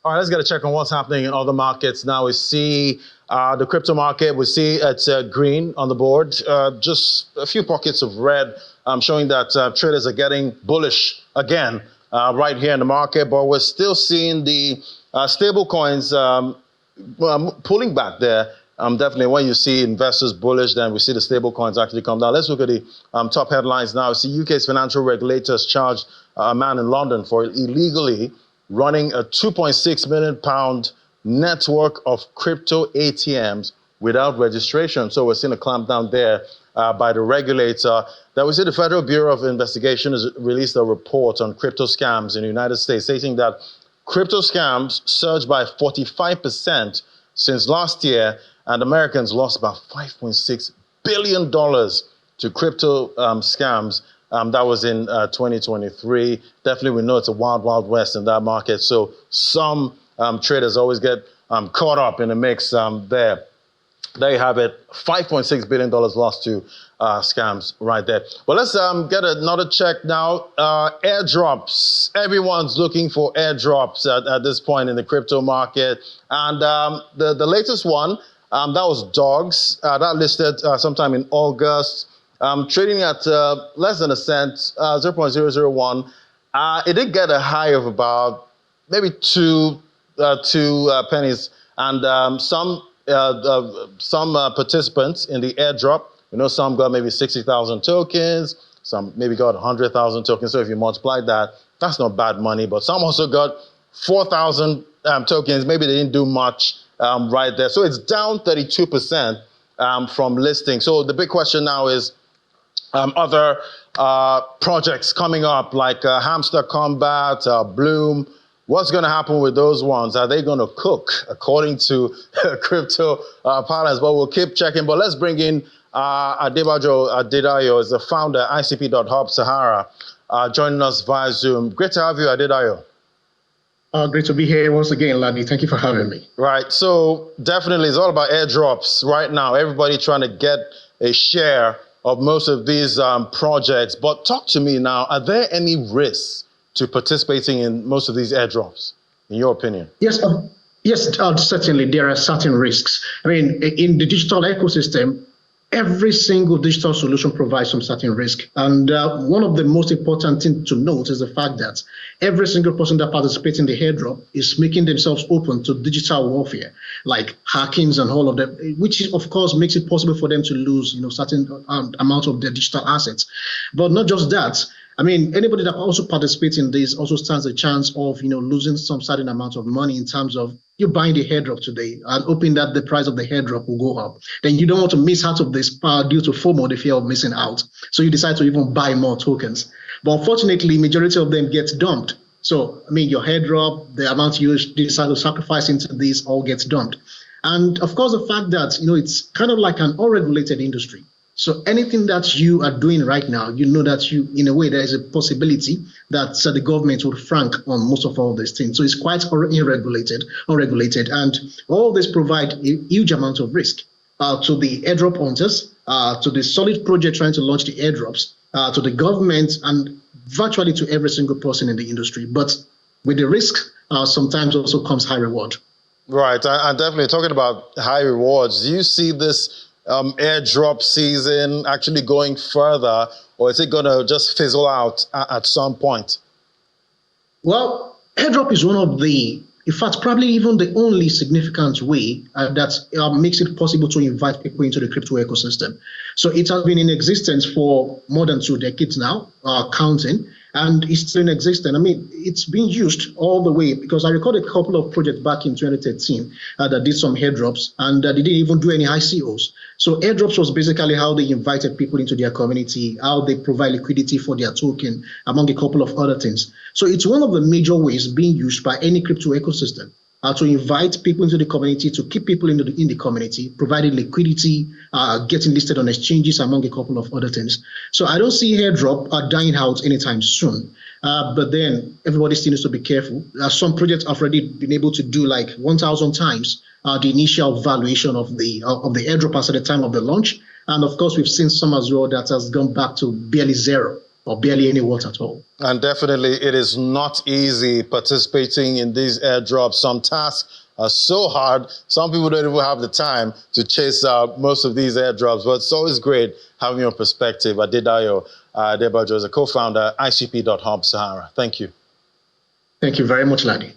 All right, let's get a check on what's happening in other markets now. We see the crypto market. We see it's green on the board. Just a few pockets of red, showing that traders are getting bullish again right here in the market. But we're still seeing the stable coins pulling back there. Definitely, when you see investors bullish, then we see the stable coins actually come down. Let's look at the top headlines now. We see UK's financial regulators charged a man in London for illegally running a £2.6 million network of crypto ATMs without registration. So we're seeing a clampdown there by the regulator. Then we see the Federal Bureau of Investigation has released a report on crypto scams in the United States, stating that crypto scams surged by 45% since last year, and Americans lost about $5.6 billion to crypto scams. That was in 2023. Definitely, we know it's a wild, wild west in that market. So some traders always get caught up in the mix there. There you have it, $5.6 billion lost to scams right there. But let's get another check now. Airdrops. Everyone's looking for airdrops at this point in the crypto market. And the latest one, that was Dogs. That listed sometime in August. Trading at less than a cent, 0.001. It did get a high of about maybe two pennies, and some participants in the airdrop, some got maybe 60,000 tokens, some maybe got 100,000 tokens. So if you multiply that, that's not bad money. But some also got 4,000 tokens. Maybe they didn't do much right there. So it's down 32% from listing. So the big question now is, other projects coming up like Hamster, Kombat, Blum. What's going to happen with those ones? Are they going to cook, according to crypto parlance? But we'll keep checking. But let's bring in Adedayo, is the founder, ICP.Hub Sahara, joining us via Zoom. Great to have you, Adedayo. Great to be here once again, Ladi. Thank you for having me. Right. So definitely, it's all about airdrops right now. Everybody trying to get a share of most of these projects. But talk to me now, are there any risks to participating in most of these airdrops, in your opinion? Yes, certainly there are certain risks. I mean, in the digital ecosystem, every single digital solution provides some certain risk. And one of the most important things to note is the fact that every single person that participates in the airdrop is making themselves open to digital warfare, like hackings and all of them, which of course makes it possible for them to lose, certain amount of their digital assets. But not just that. I mean, anybody that also participates in this also stands a chance of, losing some certain amount of money in terms of you buying the airdrop today and hoping that the price of the airdrop will go up. Then you don't want to miss out of this due to FOMO, the fear of missing out. So you decide to even buy more tokens. But unfortunately, majority of them gets dumped. So, I mean, your airdrop, the amount you decide to sacrifice into this all gets dumped. And of course, the fact that, it's kind of like an unregulated industry. So anything that you are doing right now, that in a way, there is a possibility that the government would frank on most of all these things. So it's quite unregulated, and all this provide a huge amount of risk to the airdrop hunters, to the solid project trying to launch the airdrops, to the government, and virtually to every single person in the industry. But with the risk, sometimes also comes high reward. Right, and definitely talking about high rewards, do you see this airdrop season actually going further, or is it going to just fizzle out at some point? Well, airdrop is one of the, in fact, probably even the only significant way that makes it possible to invite people into the crypto ecosystem. So it has been in existence for more than 2 decades now, counting. And it's still in existence. I mean, it's been used all the way, because I recorded a couple of projects back in 2013 that did some airdrops, and they didn't even do any ICOs. So airdrops was basically how they invited people into their community, how they provide liquidity for their token, among a couple of other things. So it's one of the major ways being used by any crypto ecosystem to invite people into the community, to keep people in the community, providing liquidity, getting listed on exchanges, among a couple of other things. So I don't see airdrop dying out anytime soon. But then everybody still needs to be careful. Some projects have already been able to do like 1,000 times the initial valuation of the airdrop at the time of the launch. And of course, we've seen some as well that has gone back to barely zero or barely any water at all. And definitely, it is not easy participating in these airdrops. Some tasks are so hard. Some people don't even have the time to chase out most of these airdrops. But it's always great having your perspective. Adedayo Adebajo is a co-founder, ICP.Hub Sahara. Thank you. Thank you very much, Ladi.